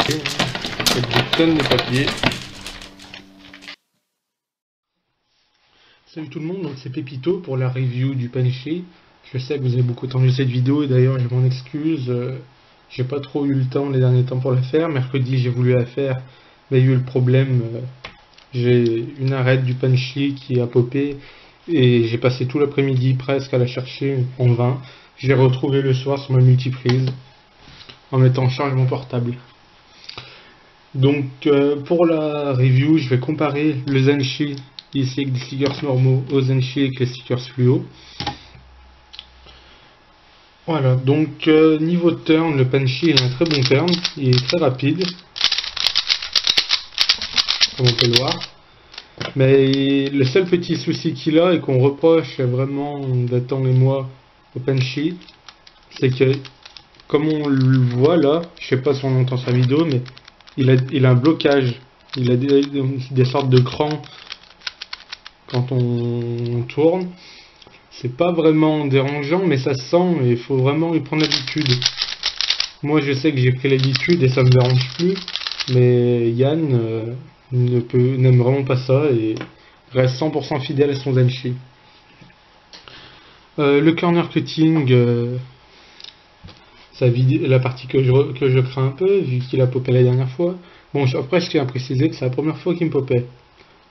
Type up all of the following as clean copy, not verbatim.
Avec des tonnes de papier. Salut tout le monde, donc c'est Pépito pour la review du Punchy. Je sais que vous avez beaucoup attendu cette vidéo et d'ailleurs je m'en excuse. J'ai pas trop eu le temps les derniers temps pour la faire. Mercredi j'ai voulu la faire, mais il y a eu le problème. J'ai une arête du Punchy qui a popé et j'ai passé tout l'après-midi presque à la chercher en vain. Je l'ai retrouvé le soir sur ma multiprise en mettant en charge mon portable. Donc pour la review, je vais comparer le Zenshi ici avec des stickers normaux aux Zenshi avec les stickers fluo. Voilà, donc niveau turn, le Punchy a un très bon turn, il est très rapide, comme on peut le voir. Mais le seul petit souci qu'il a et qu'on reproche vraiment d'attendre les mois au Punchy, c'est que comme on le voit là, je sais pas si on entend sa vidéo, mais il a un blocage, il a des sortes de crans quand on tourne. C'est pas vraiment dérangeant, mais ça se sent et il faut vraiment y prendre l'habitude. Moi je sais que j'ai pris l'habitude et ça me dérange plus, mais Yann n'aime vraiment pas ça et reste 100% fidèle à son Zenshi. Le corner cutting, ça vide la partie que je crains un peu, vu qu'il a popé la dernière fois. Bon, après je tiens à préciser que c'est la première fois qu'il me popait.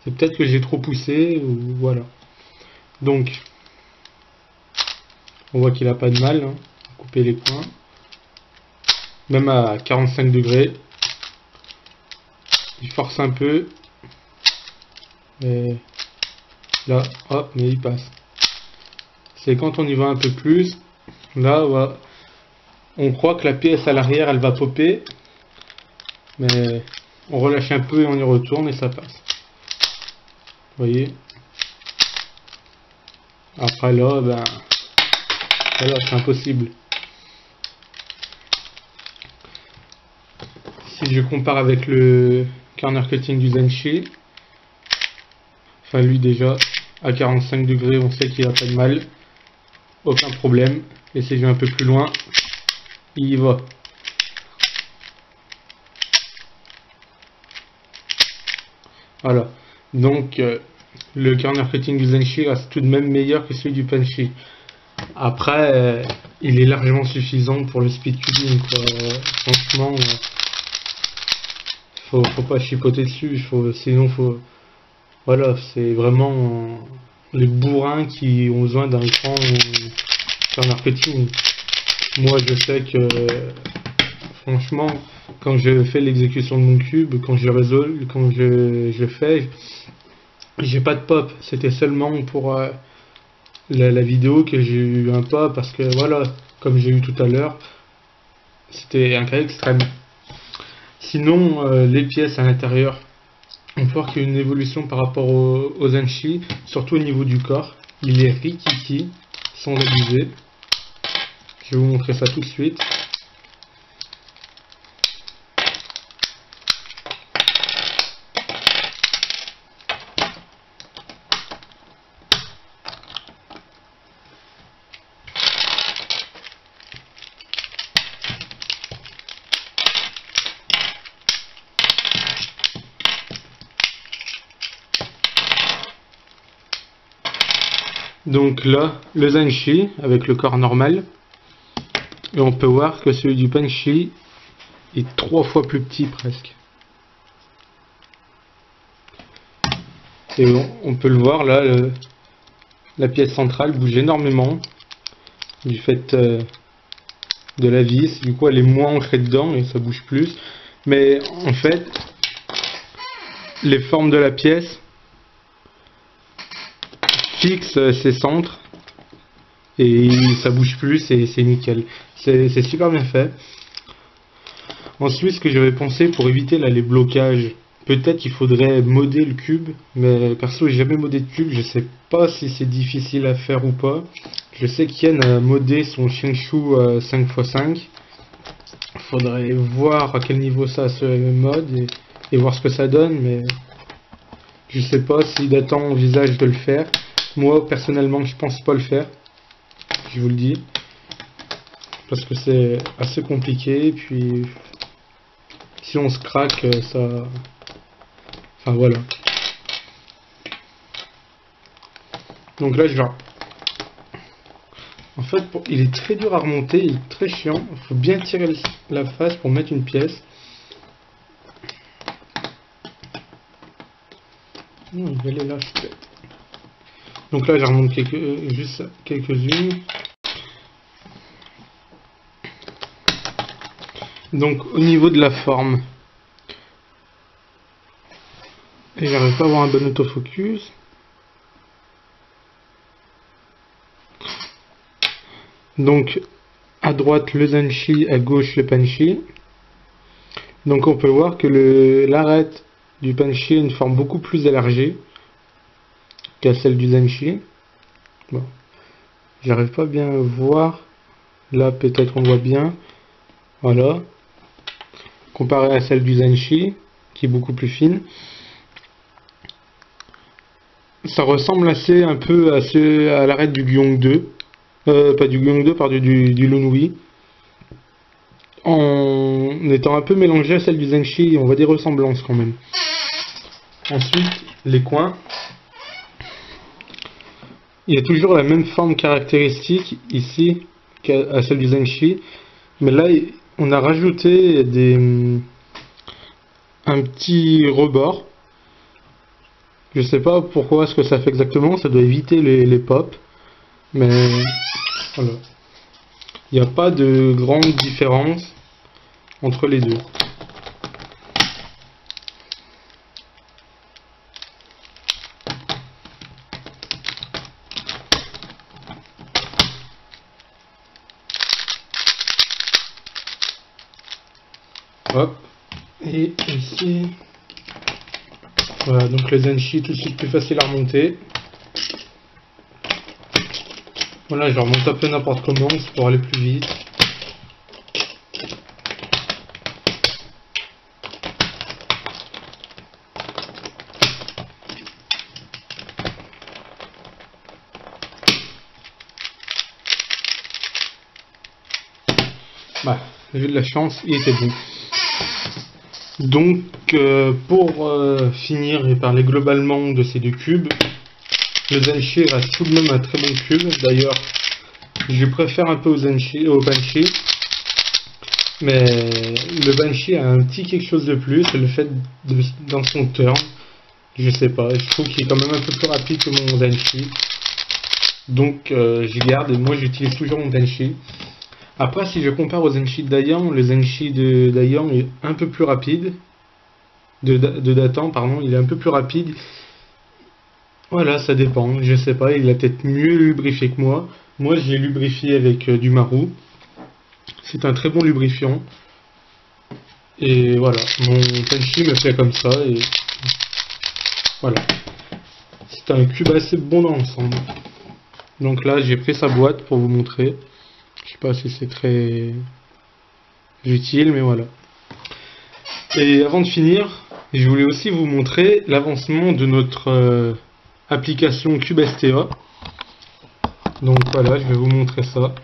C'est peut-être que j'ai trop poussé, ou voilà. Donc, on voit qu'il a pas de mal, hein, à couper les coins. Même à 45 degrés. Il force un peu. Et là, hop, mais il passe. C'est quand on y va un peu plus, là, voilà, on croit que la pièce à l'arrière, elle va popper. Mais on relâche un peu et on y retourne et ça passe. Vous voyez? Après là, ben, voilà, c'est impossible. Si je compare avec le corner cutting du Zenshi, enfin lui déjà, à 45 degrés, on sait qu'il a pas de mal. Aucun problème. Et si je vais un peu plus loin, il y va. Voilà. Donc, le corner cutting du Zenshi reste tout de même meilleur que celui du Punchy. Après, il est largement suffisant pour le speed cutting, quoi. Franchement, faut pas chipoter dessus. Sinon, voilà, c'est vraiment les bourrins qui ont besoin d'un grand corner cutting. Moi, je sais que, franchement, quand je fais l'exécution de mon cube, quand je résolve, quand je fais, j'ai pas de pop. C'était seulement pour la vidéo que j'ai eu un pop parce que voilà, comme j'ai eu tout à l'heure, c'était un cas extrême. Sinon, les pièces à l'intérieur, on peut voir qu'il y a une évolution par rapport au Zenshi, surtout au niveau du corps. Il est rikiki, sans abuser. Je vais vous montrer ça tout de suite. Donc là, le Zenshi avec le corps normal. Et on peut voir que celui du Punchy est 3 fois plus petit presque. Et on peut le voir là, la pièce centrale bouge énormément du fait de la vis. Du coup elle est moins ancrée dedans et ça bouge plus. Mais en fait, les formes de la pièce fixent ses centres et ça bouge plus et c'est nickel. C'est super bien fait. Ensuite, ce que j'avais pensé pour éviter là les blocages, peut-être qu'il faudrait modder le cube, mais perso j'ai jamais modé de cube, je sais pas si c'est difficile à faire ou pas. Je sais qu'Yann a modé son Shinshu 5x5. Faudrait voir à quel niveau ça se mode et voir ce que ça donne, mais je sais pas si Dathan envisage de le faire. Moi personnellement je pense pas le faire, je vous le dis, parce que c'est assez compliqué, et puis si on se craque, ça... Enfin voilà. Donc là je vais... En fait, il est très dur à remonter, il est très chiant. Il faut bien tirer la face pour mettre une pièce. Il va aller là, peut-être. Donc là, je remonte juste quelques-unes. Donc au niveau de la forme, et j'arrive pas à avoir un bon autofocus. Donc à droite le Zenshi, à gauche le Panshi. Donc on peut voir que l'arête du Panshi a une forme beaucoup plus élargie qu'à celle du Zenshi. Bon. J'arrive pas bien à voir. Là peut-être on voit bien. Voilà. Comparé à celle du Zenshi, qui est beaucoup plus fine. Ça ressemble assez un peu à l'arête du Gyeong 2. Pas du Gyeong 2, pardon, du Lunui. En étant un peu mélangé à celle du Zenshi, on voit des ressemblances quand même. Ensuite, les coins. Il y a toujours la même forme caractéristique ici qu'à celle du Zenshi. Mais là, on a rajouté un petit rebord. Je sais pas pourquoi ce que ça fait exactement, ça doit éviter les pops. Mais voilà. Il n'y a pas de grande différence entre les deux. Hop. Et ici, voilà, donc le Zenshi tout de suite plus facile à remonter. Voilà, je remonte un peu n'importe comment pour aller plus vite. Bah, j'ai eu de la chance, il était bon. Donc, pour finir et parler globalement de ces deux cubes, le Zenshi reste tout de même un très bon cube. D'ailleurs, je préfère un peu au Banshee. Mais le Banshee a un petit quelque chose de plus, c'est le fait dans son turn. Je sais pas, je trouve qu'il est quand même un peu plus rapide que mon Zenshi. Donc, je garde et moi j'utilise toujours mon Zenshi. Après, si je compare au Zenshi de Dayan, le Zenshi de Dayan est un peu plus rapide. De Datan, pardon, il est un peu plus rapide. Voilà, ça dépend, je sais pas, il a peut-être mieux lubrifié que moi. Moi, j'ai lubrifié avec du Maru. C'est un très bon lubrifiant. Et voilà, mon Zenshi me fait comme ça. Et voilà. C'est un cube assez bon dans l'ensemble. Donc là, j'ai pris sa boîte pour vous montrer. Je sais pas si c'est très utile, mais voilà. Et avant de finir, je voulais aussi vous montrer l'avancement de notre application CubeSTA. Donc voilà, je vais vous montrer ça.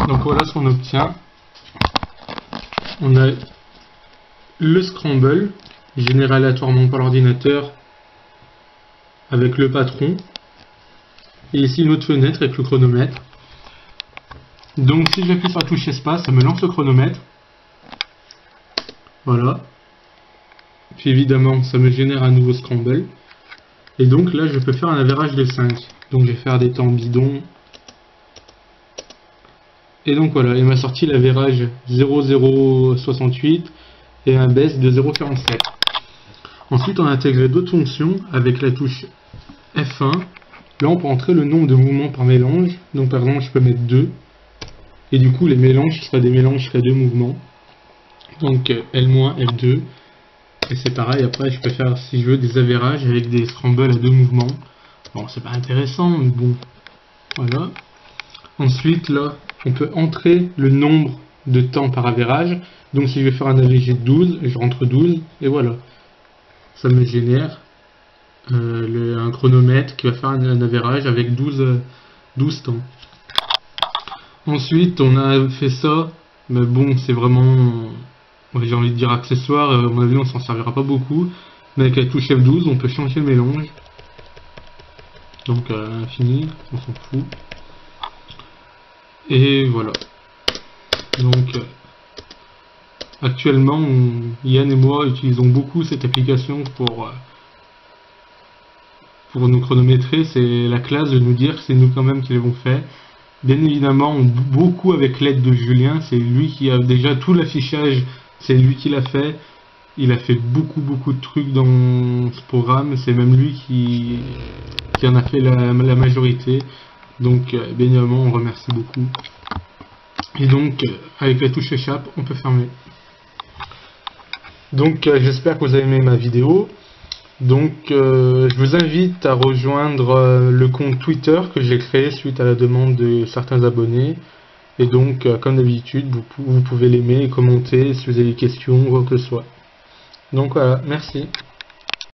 Donc voilà ce qu'on obtient. On a le scramble, généré aléatoirement par l'ordinateur avec le patron. Et ici une autre fenêtre avec le chronomètre. Donc si j'appuie sur la touche espace, ça me lance le chronomètre. Voilà. Puis évidemment, ça me génère un nouveau scramble. Et donc là, je peux faire un avérage de 5. Donc je vais faire des temps bidons. Et donc voilà, il m'a sorti l'avérage 0,068 et un baisse de 0,47. Ensuite, on a intégré d'autres fonctions avec la touche F1. Là, on peut entrer le nombre de mouvements par mélange. Donc par exemple, je peux mettre 2. Et du coup, les mélanges seraient des mélanges jusqu'à 2 mouvements. Donc L-, L2. Et c'est pareil, après, je peux faire, si je veux, des avérages avec des scrambles à 2 mouvements. Bon, c'est pas intéressant, mais bon. Voilà. Ensuite, là, on peut entrer le nombre de temps par avérage. Donc si je vais faire un AVG de 12, je rentre 12, et voilà. Ça me génère un chronomètre qui va faire un avérage avec 12 temps. Ensuite, on a fait ça, mais bon, c'est vraiment, ouais, j'ai envie de dire accessoire, à mon avis, on s'en servira pas beaucoup. Mais avec la touche F12, on peut changer le mélange. Donc, infini, on s'en fout. Et voilà. Donc, actuellement, Yann et moi utilisons beaucoup cette application pour nous chronométrer. C'est la classe de nous dire que c'est nous quand même qui l'avons fait. Bien évidemment, beaucoup avec l'aide de Julien, c'est lui qui a déjà tout l'affichage, c'est lui qui l'a fait. Il a fait beaucoup de trucs dans ce programme, c'est même lui qui en a fait la majorité. Donc, bien évidemment, on remercie beaucoup. Et donc, avec la touche échappe, on peut fermer. Donc, j'espère que vous avez aimé ma vidéo. Donc, je vous invite à rejoindre le compte Twitter que j'ai créé suite à la demande de certains abonnés. Et donc, comme d'habitude, vous pouvez l'aimer et commenter si vous avez des questions ou quoi que ce soit. Donc voilà, merci.